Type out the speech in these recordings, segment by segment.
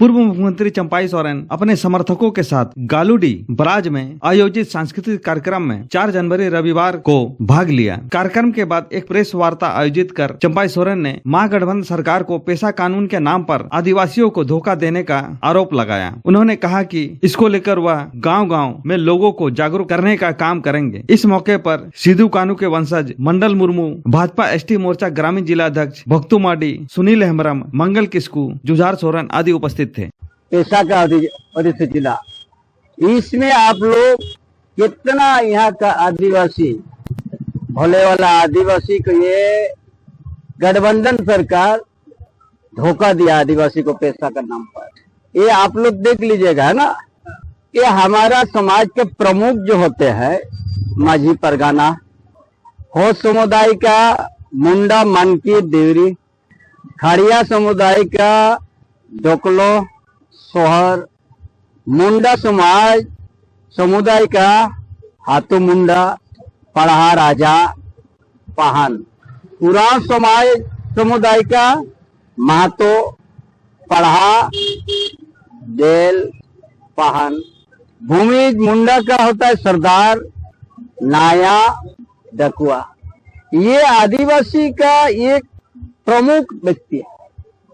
पूर्व मुख्यमंत्री चंपाई सोरेन अपने समर्थकों के साथ गालूडी बराज में आयोजित सांस्कृतिक कार्यक्रम में 4 जनवरी रविवार को भाग लिया। कार्यक्रम के बाद एक प्रेस वार्ता आयोजित कर चंपाई सोरेन ने महागठबंधन सरकार को पेशा कानून के नाम पर आदिवासियों को धोखा देने का आरोप लगाया। उन्होंने कहा कि इसको लेकर वह गाँव-गाँव में लोगों को जागरूक करने का काम करेंगे। इस मौके पर सिद्धू कानू के वंशज मंडल मुर्मू, भाजपा एसटी मोर्चा ग्रामीण जिला अध्यक्ष भक्तू माडी, सुनील हेम्ब्रम, मंगल किस्कू, जुझार सोरेन आदि उपस्थित थे। पेशा का अधिसूचित जिला, इसमें आप लोग कितना यहाँ का आदिवासी, भोले वाला आदिवासी को ये गठबंधन सरकार धोखा दिया आदिवासी को पेशा का नाम पर। ये आप लोग देख लीजिएगा, है ना। ये हमारा समाज के प्रमुख जो होते हैं, माझी परगाना, हो समुदाय का मुंडा मनकी देवरी, खड़िया समुदाय का डोकलो सोहर, मुंडा समुदाय का हाथो मुंडा, पढ़ा राजा पहान, पुराण समुदाय का महतो पढ़ा देल पहान, भूमि मुंडा का होता है सरदार नाया डकुआ। ये आदिवासी का एक प्रमुख व्यक्ति है।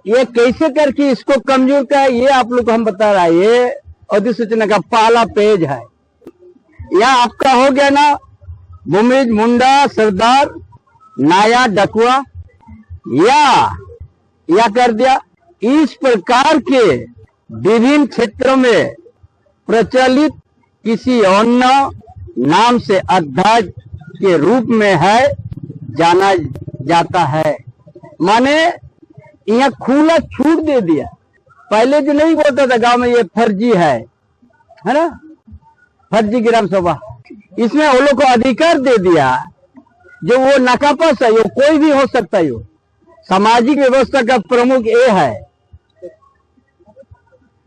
ये कैसे करके इसको कमजोर का है, ये आप लोग को हम बता रहा है। ये अधिसूचना का पहला पेज है। यहाँ आपका हो गया ना, भूमिज मुंडा सरदार नाया डकुआ, या कर दिया। इस प्रकार के विभिन्न क्षेत्रों में प्रचलित किसी अन्य नाम से अध्यक्ष के रूप में है जाना जाता है। माने यहाँ खुला छूट दे दिया। पहले जो नहीं बोलता था गांव में ये फर्जी है ना, फर्जी ग्राम सभा, इसमें वो लोग को अधिकार दे दिया। जो वो नकापस है, वो कोई भी हो सकता है। सामाजिक व्यवस्था का प्रमुख ये है,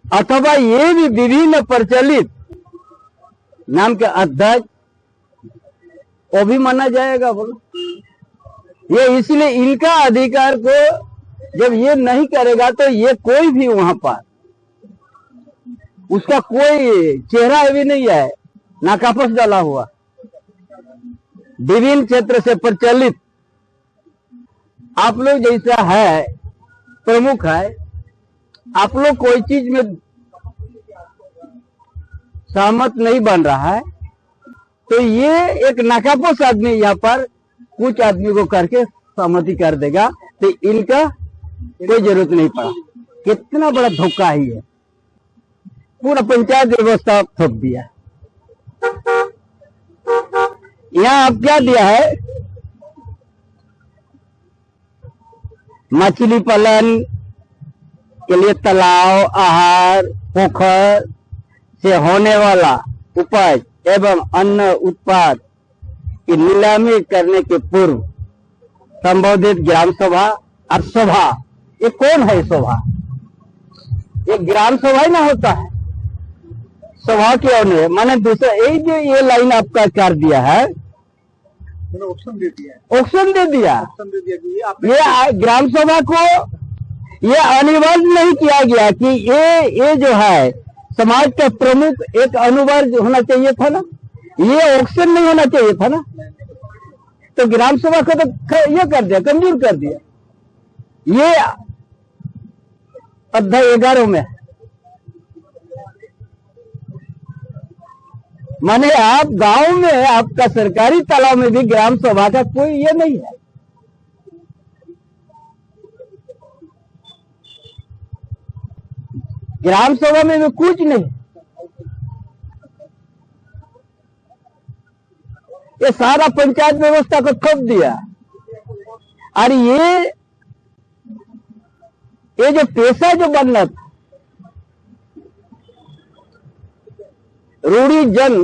अथवा ये भी विभिन्न प्रचलित नाम के अध्यक्ष वो भी माना जाएगा। बोलो, ये इसलिए इनका अधिकार को जब ये नहीं करेगा तो ये कोई भी वहां पर उसका कोई चेहरा भी नहीं है, नाकाफस डाला हुआ। विभिन्न क्षेत्र से प्रचलित आप लोग जैसा है, प्रमुख है, आप लोग कोई चीज में सहमत नहीं बन रहा है तो ये एक नाकाफस आदमी यहाँ पर कुछ आदमी को करके सहमति कर देगा, तो इनका कोई जरूरत नहीं पड़ा। कितना बड़ा धोखा ही है, पूरा पंचायत व्यवस्था थोप दिया। यहाँ आप क्या दिया है, मछली पालन के लिए तालाब, आहार, पोखर से होने वाला उपज एवं अन्य उत्पाद की नीलामी करने के पूर्व संबोधित ग्राम सभा और सभा, ये कौन है सभा? ये ग्राम सभा ही ना होता है, सभा क्यों नहीं? माने दूसरा यही जो ये लाइन आपका कर दिया है, ऑप्शन दे दिया। ये ग्राम सभा को ये अनिवार्य नहीं किया गया कि ये जो है समाज का प्रमुख एक अनिवार्य होना चाहिए था ना, ये ऑप्शन नहीं होना चाहिए था ना। तो ग्राम सभा को तो ये कर दिया, कमजोर कर दिया। ये अध्याय 11 में माने आप गांव में आपका सरकारी तालाब में भी ग्राम सभा का कोई ये नहीं है। ग्राम सभा में भी कुछ नहीं, ये सारा पंचायत व्यवस्था को थोप दिया। और ये जो पेशा जो बनना था, रूढ़ी जन,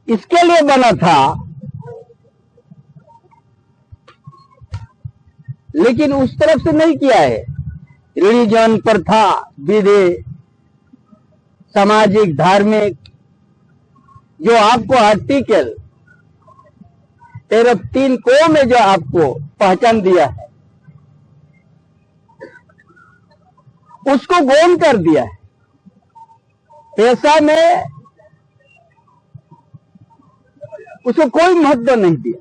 इसके लिए बना था, लेकिन उस तरफ से नहीं किया है। रिलीजन, प्रथा, विधि, सामाजिक, धार्मिक, जो आपको आर्टिकल 13(3) को में जो आपको पहचान दिया है, उसको गौण कर दिया है। पैसा में उसको कोई महत्व नहीं दिया।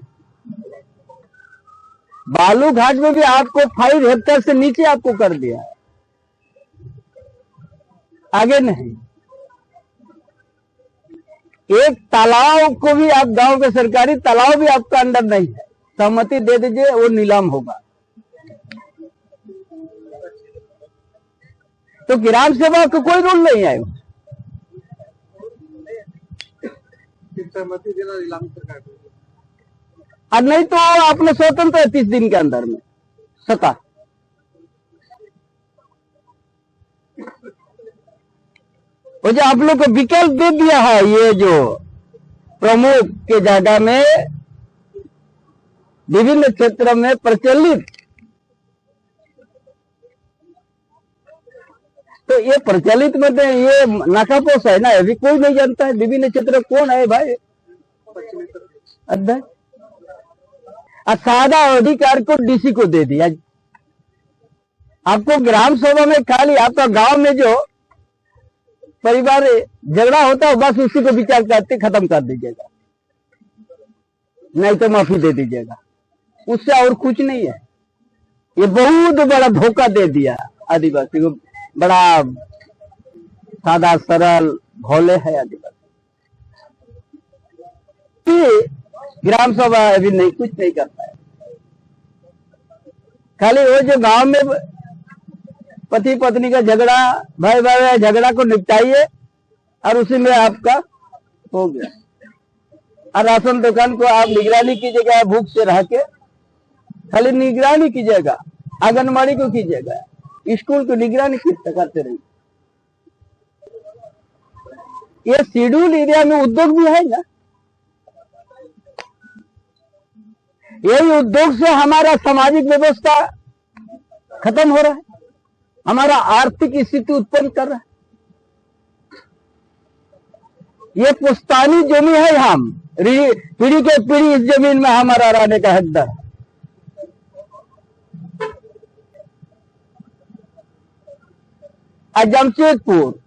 बालू घाट में भी आपको 5 हेक्टेयर से नीचे आपको कर दिया है, आगे नहीं। एक तालाब को भी आप गांव के सरकारी तालाब भी आपका अंडर नहीं है, सहमति दे दीजिए, वो नीलाम होगा। तो ग्राम सेवा को कोई रूल नहीं है। सहमति देना नीलामी सरकार को। और नहीं तो आपने स्वतंत्र है 30 दिन के अंदर में सता। वो जो आप लोग को विकल्प दे दिया है, ये जो प्रमुख के जगह में विभिन्न क्षेत्र में प्रचलित, तो ये प्रचलित में तो ये नाकापोश है ना, अभी कोई नहीं जानता है विभिन्न क्षेत्र कौन है भाई। अध्यक्ष सादा अधिकार को डीसी को दे दिया। आपको ग्राम सभा में खाली आपका गांव में जो परिवार झगड़ा होता है बस उसी को विचार करते खत्म कर दीजिएगा, नहीं तो माफी दे दीजिएगा, उससे और कुछ नहीं है। ये बहुत बड़ा धोखा दे दिया आदिवासी को। बड़ा सादा सरल भोले है आदिवासी। ग्राम सभा अभी नहीं, कुछ नहीं करता है। खाली वो जो गांव में पति पत्नी का झगड़ा, भाई भाई झगड़ा को निपटाइए और उसी में आपका हो गया। और राशन दुकान को आप निगरानी कीजिएगा, भूख से रह के खाली निगरानी कीजिएगा, आंगनबाड़ी को कीजिएगा, स्कूल को निगरानी करते रहिए। ये शेड्यूल एरिया में उद्योग भी है ना, यही उद्योग से हमारा सामाजिक व्यवस्था खत्म हो रहा है, हमारा आर्थिक स्थिति उत्पन्न कर रहा है। ये पुश्तैनी जमीन है, हम पीढ़ी के पीढ़ी इस जमीन में हमारा रहने का हकदार है। जमशेदपुर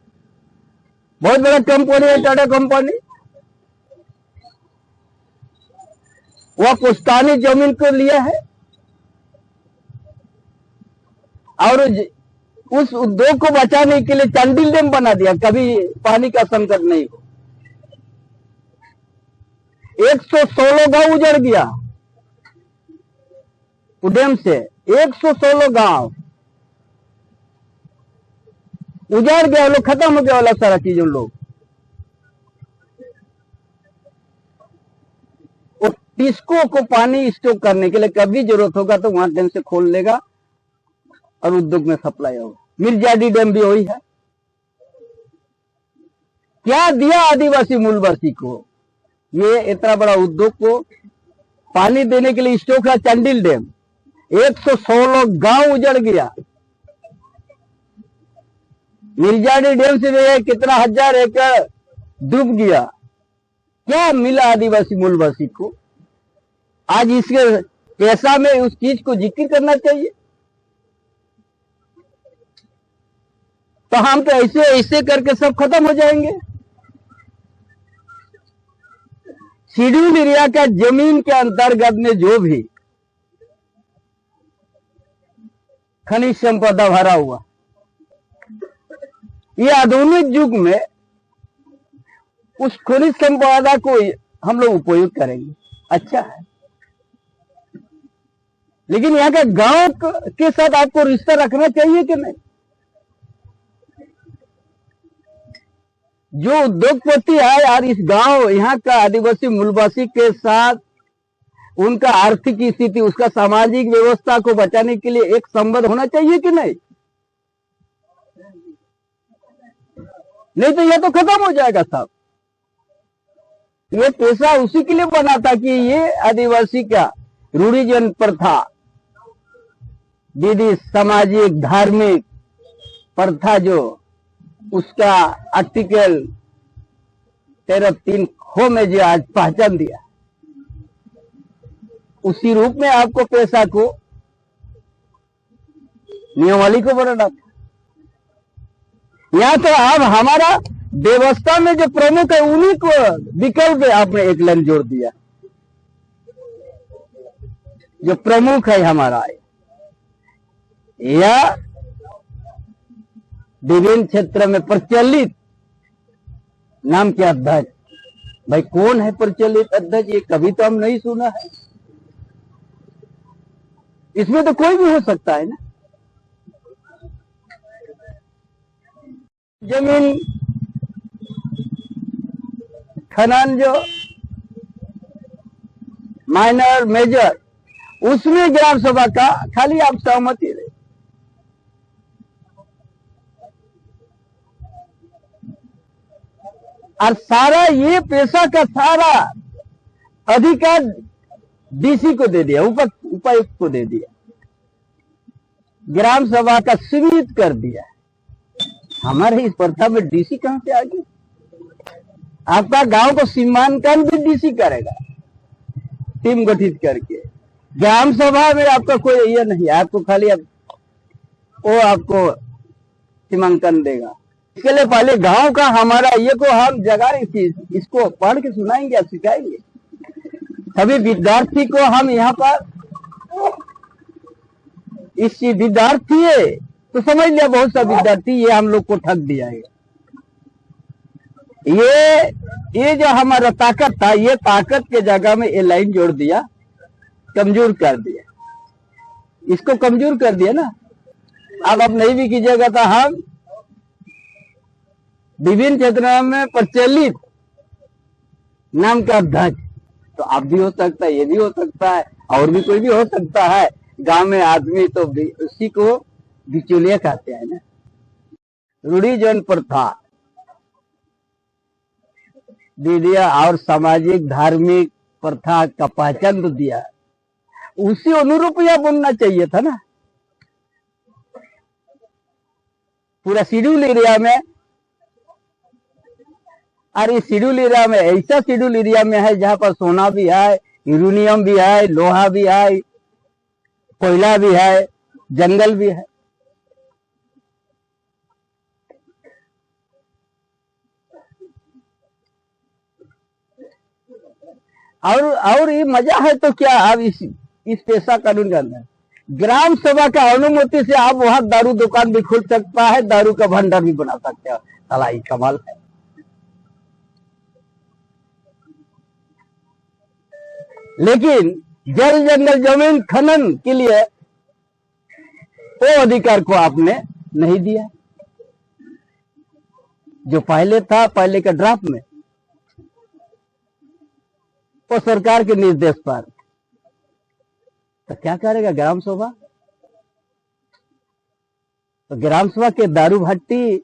बहुत बड़ा कंपनी है, टाटा कंपनी, वह पुश्तैनी जमीन को लिया है और उस उद्योग को बचाने के लिए चंडिल डैम बना दिया, कभी पानी का संकट नहीं हो। 116 गांव उजड़ गया डैम से, 116 गांव उजाड़ गया, लोग खत्म हो गया वाला सारा चीज। उन लोग टिस्को को पानी स्टोर करने के लिए कभी जरूरत होगा तो वहां डैम से खोल लेगा और उद्योग में सप्लाई होगा। मिर्जाडी डैम भी वही है। क्या दिया आदिवासी मूलवासी को? ये इतना बड़ा उद्योग को पानी देने के लिए स्टोर है चंडिल डैम, 116 गांव उजड़ गया। मिर्जाडी डैम से भी कितना 1000 एकड़ डूब गया। क्या मिला आदिवासी मूलवासी को? आज इसके पैसा में उस चीज को जिक्र करना चाहिए। तो हम तो ऐसे ऐसे करके सब खत्म हो जाएंगे। शेड्यूल एरिया का जमीन के अंतर्गत में जो भी खनिज संपदा भरा हुआ, ये आधुनिक युग में उस खनिज संपदा को हम लोग उपयोग करेंगे, अच्छा है। लेकिन यहाँ के गांव के साथ आपको रिश्ता रखना चाहिए कि नहीं? जो उद्योगपति है यार, इस गांव यहाँ का आदिवासी मूलवासी के साथ उनका आर्थिक स्थिति, उसका सामाजिक व्यवस्था को बचाने के लिए एक संबंध होना चाहिए कि नहीं? नहीं तो यह तो खत्म हो जाएगा साहब। ये पैसा उसी के लिए बना था कि ये आदिवासी का रूढ़िजन प्रथा, विधि, सामाजिक धार्मिक प्रथा, जो उसका आर्टिकल 13(3) खो में जो आज पहचान दिया, उसी रूप में आपको पैसा को नियमावली को बनाना था। यहाँ तो अब हमारा व्यवस्था में जो प्रमुख है उन्हीं को विकल्प आपने एक लाइन जोड़ दिया। जो प्रमुख है हमारा या विभिन्न क्षेत्र में प्रचलित नाम के अध्यक्ष, भाई कौन है प्रचलित अध्यक्ष? ये कभी तो हम नहीं सुना है। इसमें तो कोई भी हो सकता है ना। जमीन खनन जो माइनर मेजर, उसमें ग्राम सभा का खाली आप सहमति रहे। और सारा ये पेशा का सारा अधिकार डीसी को दे दिया, उपायुक्त को दे दिया, ग्राम सभा का सीमित कर दिया। हमारे इस प्रथा में डीसी कहां से आ गई? आपका गांव को सीमांकन भी डीसी करेगा टीम गठित करके। ग्राम सभा में आपका कोई ये नहीं, आपको खाली वो आपको सीमांकन देगा। इसके लिए पहले गांव का हमारा ये को हम जगह इसको पढ़ के सुनाएंगे, सिखाएंगे। सभी विद्यार्थी को हम यहाँ पर इस विद्यार्थी है तो समझ लिया, बहुत सा विद्यार्थी ये हम लोग को ठग दिया है। ये जो हमारा ताकत था, ये ताकत के जगह में ये लाइन जोड़ दिया, कमजोर कर दिया, इसको कमजोर कर दिया ना। अब नहीं भी कीजिएगा तो हम विभिन्न क्षेत्रों में प्रचलित नाम का अध्यक्ष, तो आप भी हो सकता है, ये भी हो सकता है, और भी कोई भी हो सकता है। गांव में आदमी तो उसी को बिचौलिया कहते हैं ना। रूढ़िजन प्रथा दे दिया और सामाजिक धार्मिक प्रथा का पहचान तो दिया, उसी अनुरूप यह बनना चाहिए था ना। पूरा शेड्यूल एरिया में, और इस शेड्यूल एरिया में ऐसा शेड्यूल एरिया में है जहां पर सोना भी है, यूरेनियम भी है, लोहा भी है, कोयला भी है, जंगल भी है। और ये मजा है तो क्या, आप इस पेशा कानून के अंदर ग्राम सभा का अनुमति से आप वहां दारू दुकान भी खोल सकता है, दारू का भंडार भी बना सकते हो। साला ये कमाल है। लेकिन जल जंगल जमीन खनन के लिए वो अधिकार को आपने नहीं दिया जो पहले था, पहले के ड्राफ्ट में, वो सरकार के निर्देश पर। तो क्या करेगा ग्राम सभा? तो ग्राम सभा के दारू भट्टी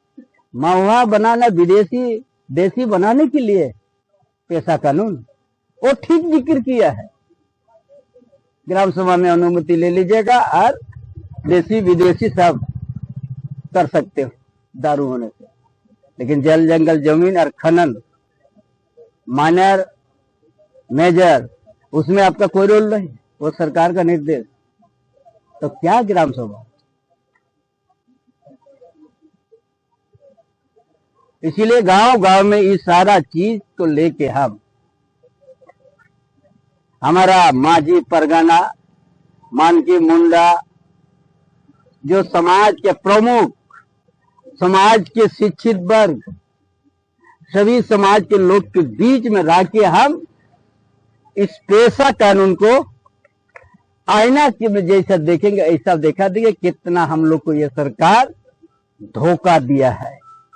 महुआ बनाना, विदेशी देसी बनाने के लिए पेशा कानून वो ठीक जिक्र किया है। ग्राम सभा में अनुमति ले लीजिएगा और देसी विदेशी सब कर सकते हो दारू होने से। लेकिन जल जंगल जमीन और खनन माइनर मेजर, उसमें आपका कोई रोल नहीं, वो सरकार का निर्देश। तो क्या ग्राम सभा? इसीलिए गांव गांव में इस सारा चीज को लेके हम, हमारा मांझी परगना, मानकी मुंडा, जो समाज के प्रमुख, समाज के शिक्षित वर्ग, सभी समाज के लोग के बीच में रह के हम इस पेशा कानून को आईना के जैसा देखेंगे, ऐसा देखा देंगे कितना हम लोग को ये सरकार धोखा दिया है।